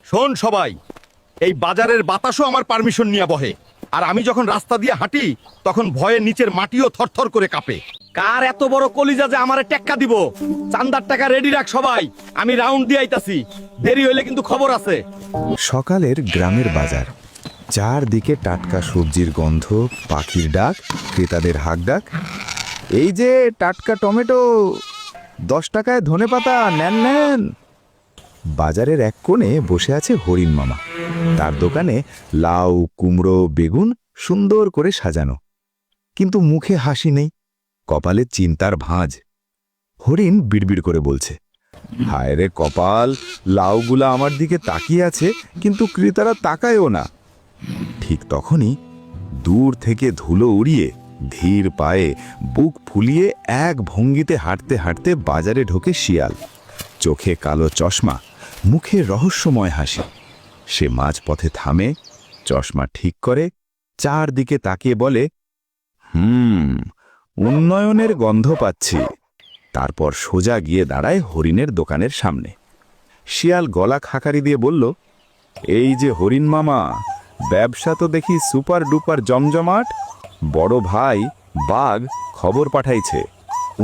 শোন সবাই, এই বাজারের বাতাসও আমার পারমিশন নিয়ে বহে। আর আমি যখন রাস্তা দিয়ে হাঁটি তখন ভয়ে নিচের মাটিও থরথর করে কাঁপে। কার এত বড় কলিজা যে আমারে টেক্কা দিব? চান্দার টাকা রেডি রাখ সবাই, আমি রাউন্ড দিয়ে আইতাছি। দেরি হইলে কিন্তু খবর আছে। সকালের গ্রামের বাজার, চারদিকে টাটকা সবজির গন্ধ, পাখির ডাক, ক্রেতাদের হাঁক ডাক। এই যে টাটকা টমেটো, 10 টাকায় ধনেপাতা, নেন নেন। বাজারের এক কোণে বসে আছে হরিণ মামা। তার দোকানে লাউ, কুমড়ো, বেগুন সুন্দর করে সাজানো, কিন্তু মুখে হাসি নেই, কপালে চিন্তার ভাঁজ। হরিণ বিড়বিড় করে বলছে, হায় রে কপাল, লাউগুলা আমার দিকে তাকিয়ে আছে কিন্তু ক্রেতারা তাকায়ও না। ঠিক তখনই দূর থেকে ধুলো উড়িয়ে ধীর পায়ে বুক ফুলিয়ে এক ভঙ্গিতে হাঁটতে হাঁটতে বাজারে ঢোকে শিয়াল। চোখে কালো চশমা, মুখে রহস্যময় হাসি। সে মাঝপথে থামে, চশমা ঠিক করে, চারদিকে তাকিয়ে বলে, উন্নয়নের গন্ধ পাচ্ছি। তারপর সোজা গিয়ে দাঁড়ায় হরিণের দোকানের সামনে। শিয়াল গলা খাকারি দিয়ে বলল, এই যে হরিণ মামা, ব্যবসা তো দেখি সুপার ডুপার জমজমাট। বড় ভাই বাঘ খবর পাঠাইছে,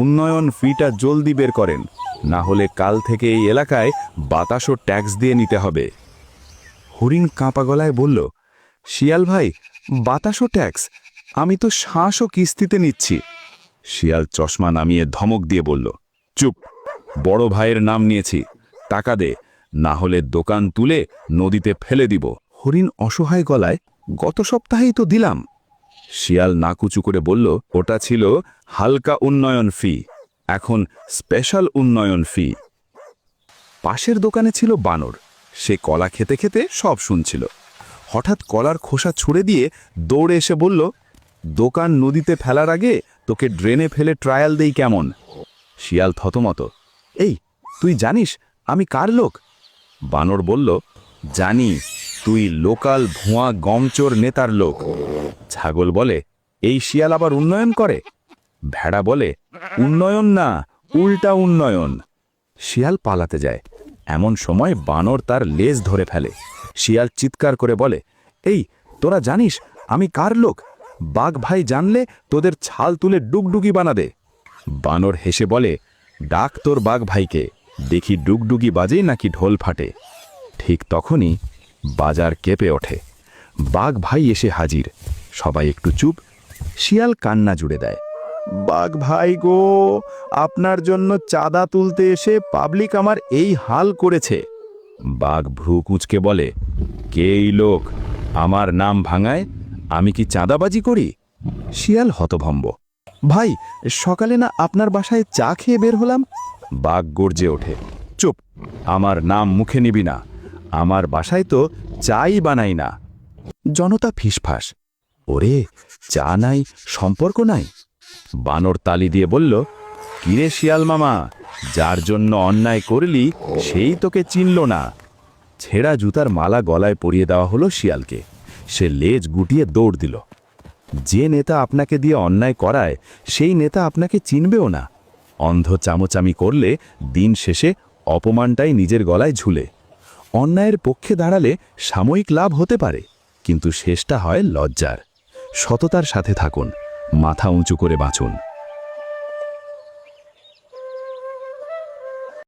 উন্নয়ন ফিটা জলদি বের করেন, না হলে কাল থেকে এই এলাকায় বাতাসও ট্যাক্স দিয়ে নিতে হবে। হরিণ কাঁপা গলায় বলল, শিয়াল ভাই, বাতাসও ট্যাক্স? আমি তো শ্বাসও কিস্তিতে নিচ্ছি। শিয়াল চশমা নামিয়ে ধমক দিয়ে বলল, চুপ, বড় ভাইয়ের নাম নিয়েছি, টাকা দে, না হলে দোকান তুলে নদীতে ফেলে দিব। হরিণ অসহায় গলায়, গত সপ্তাহেই তো দিলাম। শিয়াল নাকুচু করে বলল, ওটা ছিল হালকা উন্নয়ন ফি, এখন স্পেশাল উন্নয়ন ফি। পাশের দোকানে ছিল বানর। সে কলা খেতে খেতে সব শুনছিল। হঠাৎ কলার খোসা ছুঁড়ে দিয়ে দৌড়ে এসে বলল, দোকান নদীতে ফেলার আগে তোকে ড্রেনে ফেলে ট্রায়াল দেই কেমন? শিয়াল থতমত, এই তুই জানিস আমি কার লোক? বানর বলল, জানি, তুই লোকাল ভুয়া গমচোর নেতার লোক। ছাগল বলে, এই শিয়াল আবার উন্নয়ন করে? ভেড়া বলে, উন্নয়ন না, উল্টা উন্নয়ন। শিয়াল পালাতে যায়, এমন সময় বানর তার লেজ ধরে ফেলে। শিয়াল চিৎকার করে বলে, এই তোরা জানিস আমি কার লোক? বাঘ ভাই জানলে তোদের ছাল তুলে ডুগডুগি বানাবে। বানর হেসে বলে, ডাক তোর বাঘ ভাইকে, দেখি ডুগডুগি বাজে নাকি ঢোল ফাটে। ঠিক তখনই বাজার কেঁপে ওঠে। বাঘ ভাই এসে হাজির। সবাই একটু চুপ। শিয়াল কান্না জুড়ে দেয়, বাঘ ভাই গো, আপনার জন্য চাঁদা তুলতে এসে পাবলিক আমার এই হাল করেছে। বাঘ ভ্রু কুঁচকে বলে, কে এই লোক? আমার নাম ভাঙায়? আমি কি চাঁদাবাজি করি? শিয়াল হতভম্ব, ভাই, সকালে না আপনার বাসায় চা খেয়ে বের হলাম। বাঘ গর্জে ওঠে, চুপ, আমার নাম মুখে নিবি না, আমার বাসায় তো চাই বানাই না। জনতা ফিসফাস, ওরে, চা নাই, সম্পর্ক নাই। বানর তালি দিয়ে বলল, কিরে শিয়াল মামা, যার জন্য অন্যায় করলি সেই তোকে চিনল না। ছেঁড়া জুতার মালা গলায় পরিয়ে দেওয়া হলো শিয়ালকে। সে লেজ গুটিয়ে দৌড় দিল। যে নেতা আপনাকে দিয়ে অন্যায় করায় সেই নেতা আপনাকে চিনবেও না। অন্ধ চামচামি করলে দিন শেষে অপমানটাই নিজের গলায় ঝুলে। অন্যায়ের পক্ষে দাঁড়ালে সাময়িক লাভ হতে পারে, কিন্তু শেষটা হয় লজ্জার। সততার সাথে থাকুন, মাথা উঁচু করে বাঁচুন।